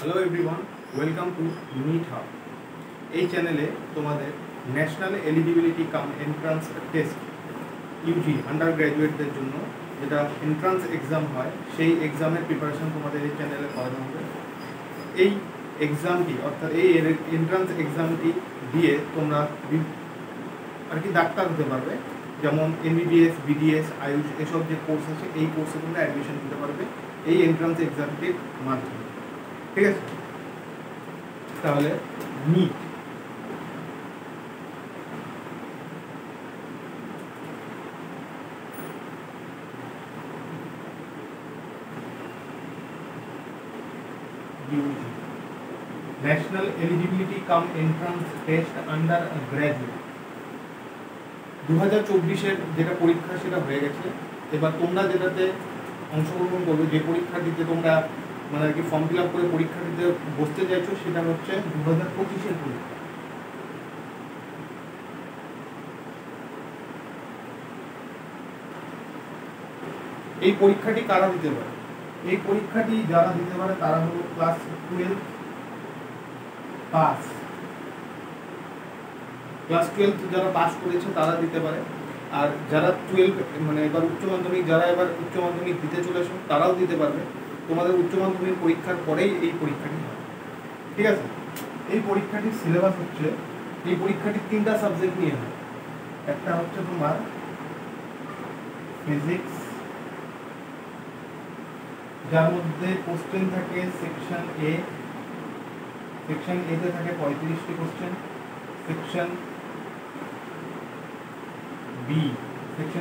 Hello everyone, welcome to NEET hub. এই চ্যানেলে তোমাদের national eligibility cum entrance test UG under গ্র্যাজুয়েটদের জন্য যেটা এন্ট্রান্স এক্সাম হয়, সেই এক্সামের প্রিপারেশন তোমাদের এই চ্যানেলে করানো হবে। এই এক্সামটি অর্থাৎ এই এন্ট্রান্স এক্সামটি দিয়ে তোমরা আর কি ডাক্তার হতে পারবে, যেমন এমবিবিএস, বিডিএস, আয়ুষ এসব যে কোর্স আছে এই কোর্সে তোমরা অ্যাডমিশন নিতে পারবে এই এন্ট্রান্স এক্সামটির মাধ্যমে। ঠিক আছে, তাহলে NEET UG national eligibility cum entrance test under graduate 2024-এর যেটা পরীক্ষা সেটা হয়ে গেছে। এবার তোমরা যেটাতে অংশগ্রহণ করবে, যে পরীক্ষা দিতে তোমরা মানে আর কি ফর্ম ফিল আপ করে পরীক্ষা দিতে বসতে চাইছো, সেটা হচ্ছে 2025-এর পরীক্ষা। এই পরীক্ষাটি কারা দিতে পারে? এই পরীক্ষাটি যারা দিতে পারে তারা হলো ক্লাস 12 পাস। ক্লাস 12 যারা পাস করেছে তারা দিতে পারে। আর যারা 12 মানে এবার উচ্চ মাধ্যমিক, যারা এবার উচ্চ মাধ্যমিক দিতে চলেছো তারাও দিতে পারবে। তোমাদের উচ্চ মাধ্যমিক পরীক্ষার পরেই এই পরীক্ষাটি হয়। ঠিক আছে, এই পরীক্ষাটির সিলেবাস হচ্ছে, এই পরীক্ষাটি 3টা সাবজেক্ট নিয়ে হয়। একটা হচ্ছে তোমার ফিজিক্স, যার মধ্যে কোশ্চেন থাকে সেকশন এ। সেকশন এ তে থাকে 35টি কোশ্চেন। সেকশন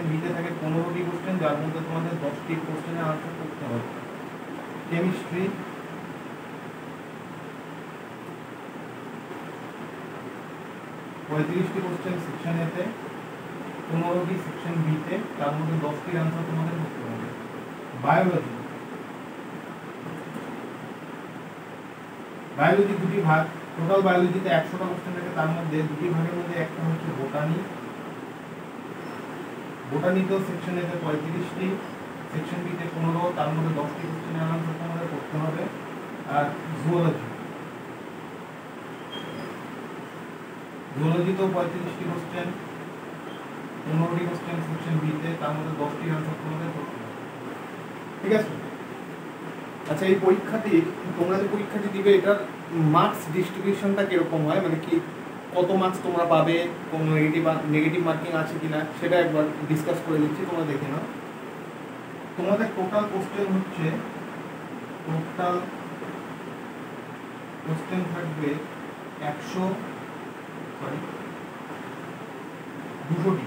বি তে থাকে 15টি কোশ্চেন, যার মধ্যে তোমাদের 10টি কোশ্চেনের আনসার করতে হবে। কেমিস্ট্রি, পঁয়ত্রিশটি কোশ্চেন সেকশন এ তে, 15টি সেকশন বি তে, তার মধ্যে 10টির আনসার তোমাদের করতে হবে। বায়োলজি দুটি ভাগ, টোটাল বায়োলজিতে 100টা কোশ্চেন থাকে, তার মধ্যে দুটি ভাগের মধ্যে একটা হচ্ছে বোটানিতেও সেকশন এতে 35টি, সেকশন বি তে 15, তার মধ্যে 10টি কোশ্চেনের আনসার তোমাদের করতে হবে। আর জুওলজিতেও 35টি কোশ্চেন, 15টি কোশ্চেন সেকশন বি তে, তার মধ্যে 10টির আনসার তোমাদের করতে হবে। ঠিক আছে, আচ্ছা এই পরীক্ষাটি, তোমরা যে পরীক্ষাটি দিবে এটার মার্কস ডিস্ট্রিবিউশনটা কিরকম হয়, মানে কি কত মার্কস তোমরা পাবে, কোনো নেগেটিভ মার্কিং আছে কিনা সেটা একবার ডিসকাস করে দিচ্ছি, তোমরা দেখে নাও। তোমাদের টোটাল কোশ্চেন থাকবে 200টি,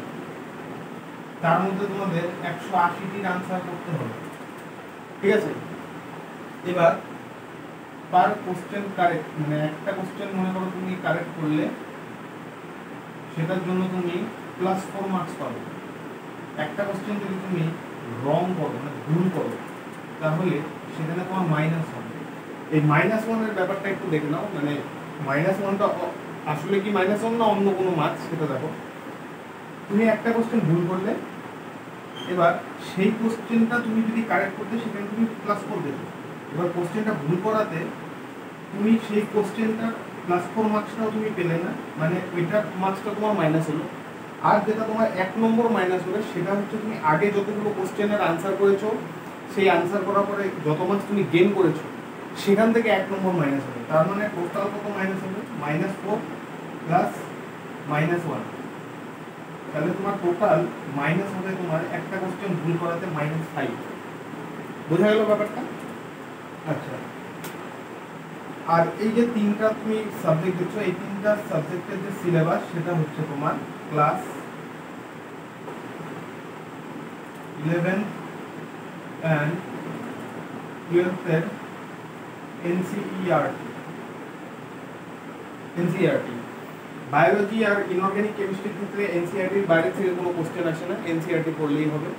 তার মধ্যে তোমাদের 180টির আনসার করতে হবে। ঠিক আছে, এবার পার কোশ্চেন কারেক্ট, মানে একটা কোশ্চেন মনে করো তুমি কারেক্ট করলে সেটার জন্য তুমি +4 মার্কস পাবে। একটা কোশ্চেন যদি তুমি রং করো, মানে ভুল করো, তাহলে সেখানে তোমার মাইনাস হবে। এই -1 এর ব্যাপারটা একটু দেখে নাও, মানে -1টা আসলে কি -1 না অন্য কোনো মার্কস সেটা দেখো। তুমি একটা কোশ্চেন ভুল করলে, এবার সেই কোশ্চেনটা তুমি যদি কারেক্ট করতে সেখানে তুমি +4 দেবে। এবার কোশ্চেনটা ভুল করাতে তুমি সেই কোশ্চেনটার +4 মার্কসটাও তুমি পেলে না, মানে ওইটার মার্কসটা তোমার মাইনাস হলো। আর যেটা তোমার 1 নম্বর মাইনাস হবে সেটা হচ্ছে তুমি আগে যতগুলো কোশ্চেনের আনসার করেছো, সেই আনসার করার পরে যত মার্কস তুমি গেইন করেছো সেখান থেকে 1 নম্বর মাইনাস হবে। তার মানে টোটাল কত মাইনাস হবে? -4 প্লাস -1, তাহলে তোমার টোটাল মাইনাস হবে তোমার একটা কোশ্চেন ভুল করাতে -5। বোঝা গেল ব্যাপারটা? আচ্ছা, আর এই যে 3টা তুমি সাবজেক্ট দেখছো, এই 3টা সাবজেক্টের যে সিলেবাস সেটা হচ্ছে তোমার ক্লাস 11 and 12 এর এনসিইআরটি। বায়োলজি আর ইনঅর্গানিক কেমিস্ট্রির ক্ষেত্রে এনসিইআরটির বাইরে থেকে কোনো কোশ্চেন আসে না, এনসিইআরটি পড়লেই হবে।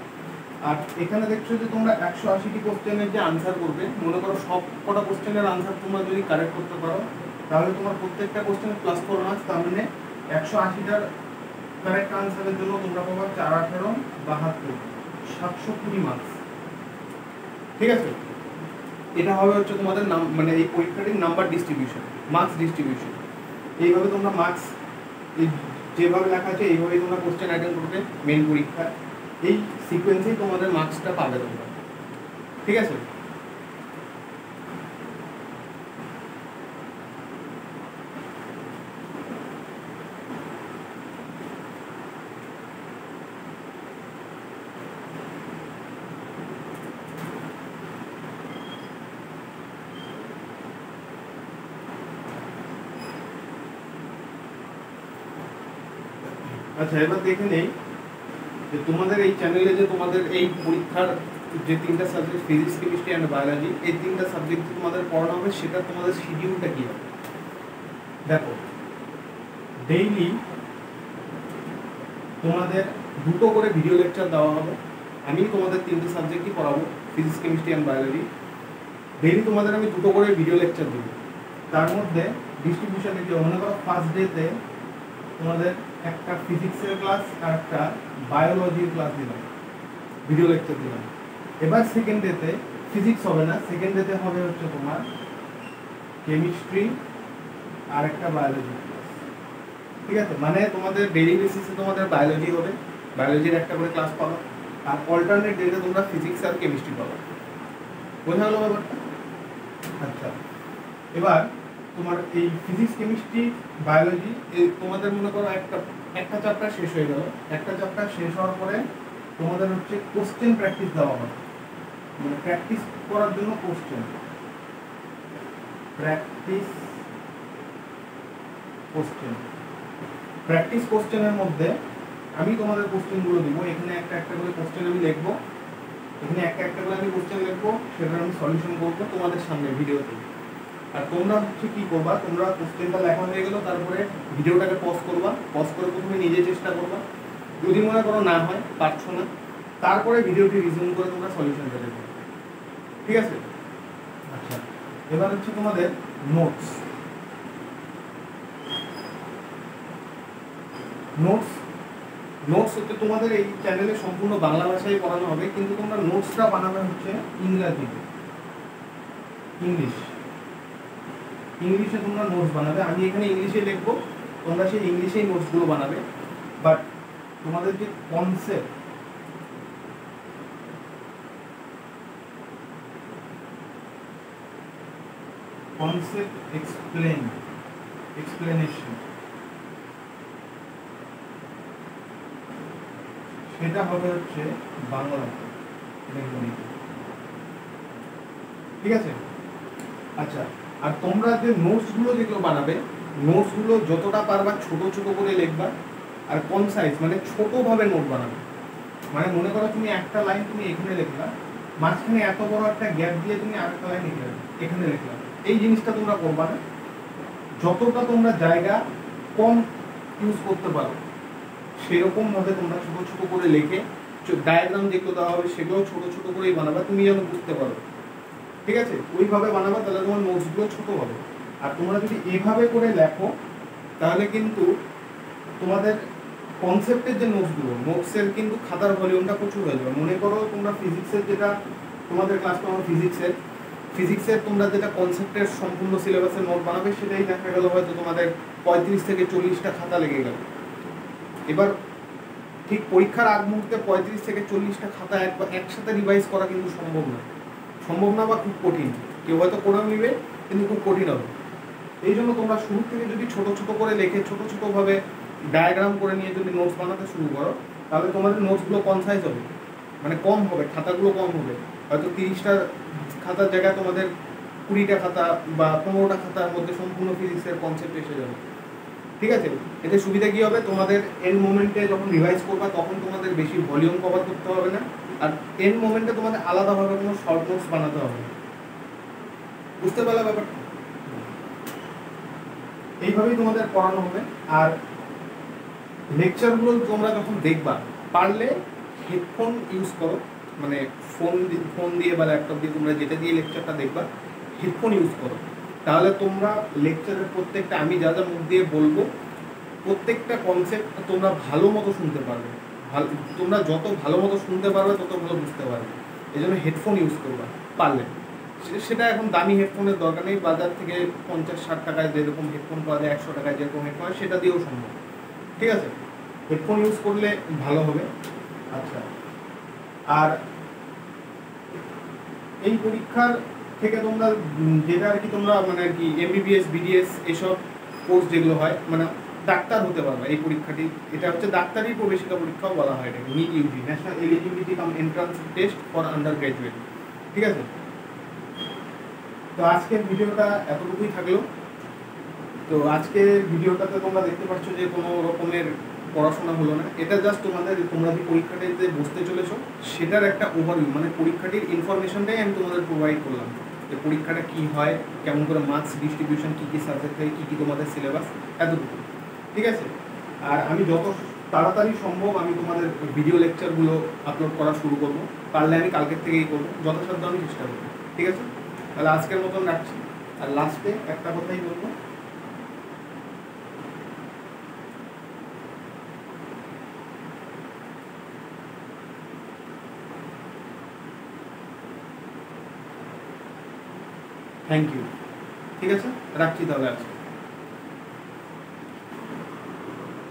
আর এখানে দেখছো যে তোমরা 180টি কোশ্চেনের যে আনসার করবে, মনে করো সব কটা কোশ্চেনের আনসার তোমরা যদি কারেক্ট করতে পারো তাহলে তোমার প্রত্যেকটা কোশ্চেনে +4 মার্কস, তার মানে 180টার কারেক্ট আনসারের জন্য তোমরা পাবা 4 18 72 720 মার্কস। ঠিক আছে, এটা হবে হচ্ছে তোমাদের নাম, মানে এই পরীক্ষাটির নাম্বার ডিস্ট্রিবিউশন, মার্কস ডিস্ট্রিবিউশন। এইভাবে তোমরা মার্কস যেভাবে লেখা আছে এইভাবেই তোমরা কোশ্চেন অ্যাটেন্ড করবে মেন পরীক্ষা, এই সিকোয়েন্সেই তোমাদের মার্কসটা পাবে তোমরা, ঠিক আছে? আচ্ছা, এবার দেখে নেই যে তোমাদের এই চ্যানেলে যে তোমাদের এই পরীক্ষার যে তিনটা subject physics, chemistry and biology, এই তিনটা সাবজেক্ট তোমাদের পড়ানো হবে, সেটা তোমাদের শিডিউলটা কী হবে দেখো। ডেইলি তোমাদের দুটো করে ভিডিও লেকচার দেওয়া হবে। আমি তোমাদের তিনটে সাবজেক্টই পড়াবো, physics, chemistry and biology. Daily তোমাদের আমি দুটো করে ভিডিও লেকচার দেবো। তার মধ্যে ডিস্ট্রিবিউশনে কি মনে করো, ফার্স্ট ডেতে তোমাদের একটা ফিজিক্সের ক্লাস আর একটা বায়োলজির ক্লাস দিলাম, ভিডিও লেকচার দিলাম। এবার সেকেন্ড ডেতে ফিজিক্স হবে না, সেকেন্ড ডেতে হবে হচ্ছে তোমার কেমিস্ট্রি আর একটা বায়োলজি ক্লাস, ঠিক আছে? মানে তোমাদের ডেইলি বেসিসে তোমাদের বায়োলজি হবে, বায়োলজির একটা করে ক্লাস পাবা, আর অল্টারনেট ডেতে তোমরা ফিজিক্স আর কেমিস্ট্রি পাবা। বোঝা গেল ব্যাপারটা? আচ্ছা, এবার তোমার এই ফিজিক্স, কেমিস্ট্রি, বায়োলজি তোমাদের মনে করো একটা চ্যাপ্টার শেষ হয়ে গেল। একটা চ্যাপ্টার শেষ হওয়ার পরে তোমাদের হচ্ছে কোশ্চেন প্র্যাকটিস দেওয়া হবে, মানে প্র্যাকটিস করার জন্য কোশ্চেন প্র্যাকটিস কোশ্চেনের মধ্যে আমি তোমাদের কোশ্চেনগুলো দিব। এখানে একটা একটা করে কোশ্চেন আমি লিখবো, এখানে একটা একটা করে আমি কোশ্চেন লিখবো, সেটার আমি সলিউশন করবো তোমাদের সামনে ভিডিওতে। আর তোমরা হচ্ছে কি করবা, তোমরা কোশ্চেনটা লেখা হয়ে গেল, তারপরে ভিডিওটাকে পজ করবা, পজ করে প্রথমে নিজে চেষ্টা করবা, যদি মনে করো না হয়, পারছো না, তারপরে ভিডিওটি রিজিউম করে তোমরা সলিউশনটা দেবে, ঠিক আছে? আচ্ছা, এবার হচ্ছে তোমাদের নোটস। নোটস হচ্ছে তোমাদের এই চ্যানেলে সম্পূর্ণ বাংলা ভাষায় পড়ানো হবে, কিন্তু তোমরা নোটসটা বানাবে হচ্ছে ইংরাজিতে, ইংলিশে তোমরা নোটস বানাবে। আমি এখানে ইংলিশে লিখবো, তোমরা সেই ইংলিশেই নোটসগুলো বানাবে। বাট তোমাদের যে কনসেপ্ট, এক্সপ্লেনেশন, সেটা হবে হচ্ছে বাংলাতে, বেঙ্গলিতে, ঠিক আছে? আচ্ছা, আর তোমরা যে নোটসগুলো যেগুলো বানাবে, নোটসগুলো যতটা পারবা ছোট ছোট করে লিখবা, আর কনসাইজ মানে ছোটভাবে নোট বানাবে। মানে মনে করো তুমি একটা লাইন তুমি এখানে লিখলা, মাঝখানে এত বড় একটা গ্যাপ দিয়ে তুমি আরেকটা লাইন এখানে লিখলা, এই জিনিসটা তোমরা করবা না। যতটা তোমরা জায়গা কম ইউজ করতে পারো সেরকম ভাবে তোমরা ছোট ছোট করে লিখে, ডায়াগ্রাম যেগুলো দেওয়া হবে সেগুলো ছোট ছোট করেই বানাবা, তুমি যেন বুঝতে পারো, ঠিক আছে? ওইভাবে বানাবা, তাহলে তোমার নোটসগুলো ছোট হবে। আর তোমরা যদি এভাবে করে লেখো তাহলে কিন্তু তোমাদের কনসেপ্টের যে নোটসের কিন্তু খাতার ভলিউমটা প্রচুর হয়ে যাবে। মনে করো তোমরা ফিজিক্সের যেটা তোমাদের ক্লাস পাবো, ফিজিক্সের তোমরা যেটা কনসেপ্টের সম্পূর্ণ সিলেবাসের নোট বানাবে, সেটাই দেখা গেল হয়তো তোমাদের 35 থেকে 40টা খাতা লেগে গেল। এবার ঠিক পরীক্ষার আগ মুহূর্তে 35 থেকে 40টা খাতা একসাথে রিভাইজ করা কিন্তু সম্ভব না বা খুব কঠিন। কেউ হয়তো করে নিবে, কিন্তু খুব কঠিন হবে। এই জন্য তোমরা শুরু থেকে যদি ছোট ছোট করে লিখে ছোট ছোটভাবে ডায়াগ্রাম করে নিয়ে যদি নোটস বানাতে শুরু করো, তাহলে তোমাদের নোটসগুলো কনসাইজ হবে, মানে কম হবে, খাতাগুলো কম হবে। হয়তো 30টা খাতার জায়গায় তোমাদের 20টা খাতা বা 15টা খাতার মধ্যে সম্পূর্ণ ফিজিক্সের কনসেপ্ট এসে যাবে, ঠিক আছে? এতে সুবিধা কি হবে, তোমাদের এন্ড মোমেন্টে যখন রিভাইজ করবা তখন তোমাদের বেশি ভলিউম কভার করতে হবে না, আর এন্ড মোমেন্টে তোমাদের আলাদাভাবে কোনো শর্ট নোটস বানাতে হবে না। বুঝতে পারলে ব্যাপারটা? এইভাবেই তোমাদের পড়ানো হবে। আর লেকচারগুলো তোমরা যখন দেখবা, পারলে হেডফোন ইউজ করো, মানে ফোন দিয়ে বা ল্যাপটপ দিয়ে তোমরা যেটা দিয়ে লেকচারটা দেখবা, হেডফোন ইউজ করো। তাহলে তোমরা লেকচারের প্রত্যেকটা, আমি যা যা মুখ দিয়ে বলবো, প্রত্যেকটা কনসেপ্ট তোমরা ভালো মতো শুনতে পারবে। তোমরা যত ভালো মতো শুনতে পারবে তত ভালো বুঝতে পারবে। এই জন্য হেডফোন ইউজ করবা পারলে, সেটা এখন দামি হেডফোনের দরকার নেই, বাজার থেকে 50-60 টাকায় যেরকম হেডফোন পাওয়া যায়, 100 টাকায় যেরকম হেডফোন হয় সেটা দিয়েও সম্ভব। ঠিক আছে, হেডফোন ইউজ করলে ভালো হবে। আচ্ছা, আর এই পরীক্ষার থেকে তোমরা যেটা আর কি তোমরা মানে আর কি এমবিবিএস বিডিএস এসব কোর্স যেগুলো হয় মানে ডাক্তার হতে পারবে এই পরীক্ষাটি। এটা হচ্ছে ডাক্তারি প্রবেশিকা পরীক্ষাও বলা হয় এটাকে, NEET UG, national eligibility cum entrance test for undergraduate. ঠিক আছে, তো আজকের ভিডিওটা এতটুকুই থাকলো। তো আজকের ভিডিওটাতে তোমরা দেখতে পাচ্ছ যে কোনো রকমের পড়াশোনা হলো না, এটা জাস্ট তোমরা যে পরীক্ষাটিতে বসতে চলেছো সেটার একটা ওভারভিউ, মানে পরীক্ষাটির ইনফরমেশনটাই আমি তোমাদের প্রোভাইড করলাম, যে পরীক্ষাটা কী হয়, কেমন করে মার্কস ডিস্ট্রিবিউশন, কী কী সাবজেক্ট থাকে, কী কী তোমাদের সিলেবাস, এতটুকু। ঠিক আছে, আর আমি যত তাড়াতাড়ি সম্ভব আমি তোমাদের ভিডিও লেকচারগুলো আপলোড করা শুরু করবো, পারলে আমি কালকের থেকেই করবো, যথাসাধ্য আমি চেষ্টা করবো। ঠিক আছে, তাহলে আজকের মতন রাখছি। আর লাস্টে একটা কথাই বলবো, থ্যাংক ইউ। ঠিক আছে, রাখছি তাহলে আজকে।